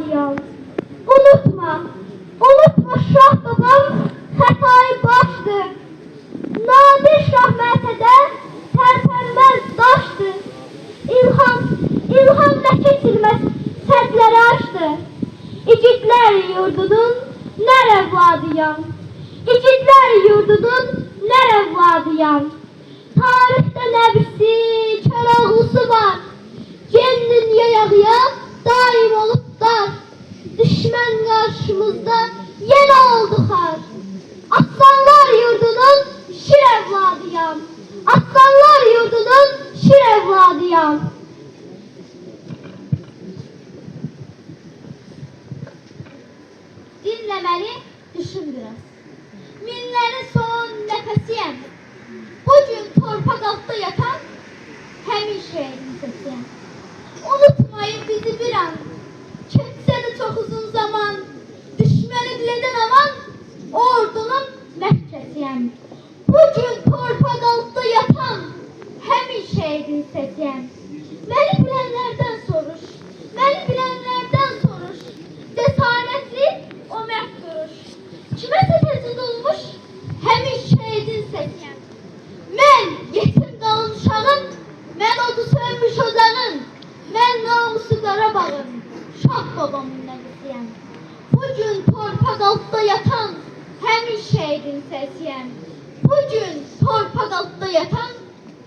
vadiyam. Unutma, unutma Şah babam xətayı başdır. Nadir Şah mərtədə tərpənməz daşdır. İlham nə keçilməz sədləri açdı. İgidlər yurdunun nər evladıyam. İgidlər yurdunun nər evladıyam. Tarixdə nəbisi, Koroğlusu var. Gen dünyaya daim olup dar. Düşmən qarşımızda yenə oldu xar. Aslanlar yurdunun şir evladıyam. Aslanlar yurdunun şir evladıyam. Dinləməli, düşün biraz. Minlərin son nəfəsiyəm. Bugün torpaq altda yatan həmin şehrin sesiyəm. Unutmayın bizi bir an. Keçsə də çox uzun zaman. Düşməni dilədən aman, ordunun məhkəsiyəm. Bugün torpaq altda yatan həmin şehrin sesiyəm. Məni bilənlərdən soruş. Məni bilənlərdən soruş. Cəsarətli o mərd duruş. Kiməsə tezid olmuş həmin şehrin sesiyəm. Mən yetim qalın uşağın, mən odu sönmüş ocağın, mən namusu Qarabağın, Şah babamın nəvisiyəm. Bugün torpaq altda yatan həmin şehrin sesiyəm. Bugün torpaq altda yatan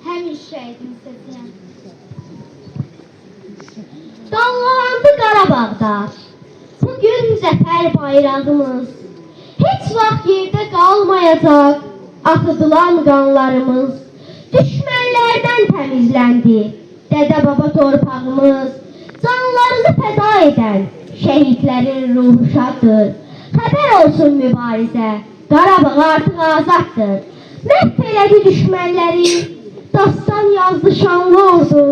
həmin şehrin sesiyəm. Dalgalandı Qarabağda bugün zəfər bayrağımız. Heç vaxt yerdə qalmayacaq akıdılan qanlarımız. Düşmənlərdən təmizləndi dədə-baba torpağımız. Canlarını fəda edən şəhidlərin ruhu şaddır. Xəbər olsun mübarizə, Qarabağ artıq azaddır. Məhv elədi düşmənləri, dastan yazdı şanlı ordu.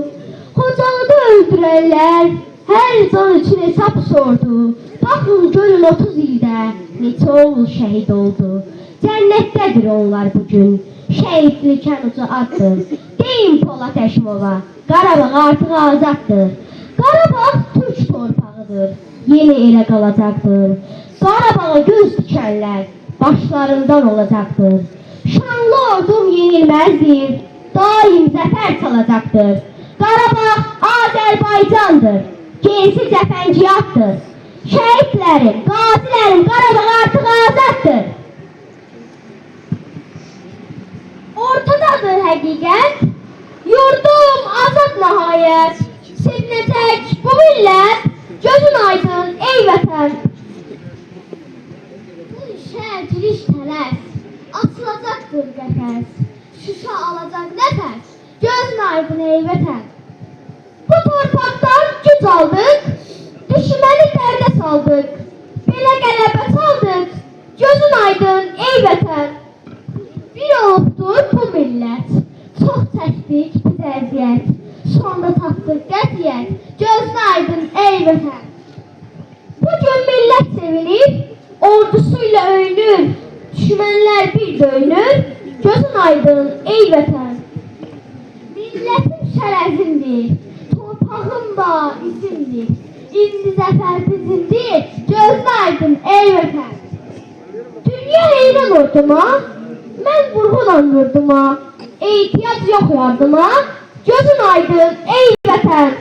Xocalıda öldürənlər hər can üçün hesab sordu. Baxın görün 30 ildə neçə oğul şəhid oldu. Cənnətdədir onlar bugün, şəhidlik ən uca addır. Deyin Polad Həşimova, Qarabağ artıq azaddır. Qarabağ Türk torpağıdır, yeni elə qalacaqdır. Qarabağa göz dikənlər başlarından olacaqdır. Şanlı ordum yenilməzdir, daim zəfər çalacaqdır. Qarabağ Azərbaycandır, gerisi cəfəngiyatdır. Şəhidlərim, qazilərim, Qarabağ artıq azaddır. Ortadadır həqiqət, yurdum azad nəhayət. Sevinəcək bu millət, gözün aydın ey vətən. Bu işə giriş tələs, açılacaqdır qəfəs. Şuşa alacaq nəfəs, gözün aydın ey vətən. Bu torpaqdan güc aldıq, düşməni dərdə saldık. Belə qələbə çaldıq, gözün aydın ey vətən. Bir olubdur bu millət, çox çəkdik biz əziyyət. Sonda tapdıq qətiyyət, gözün aydın ey vətən. Bugün millət sevinir, ordusuyla öyünür. Düşmənlər bir döyünür, gözün aydın ey vətən. Millətim şərəfimdir, torpağım da izimdir. İndi zəfər bizimdir, gözün aydın ey vətən. Dünya heyran orduma, mən vurğulan yurduma. Ehtiyac yox yardıma, gözün aydın ey vətən.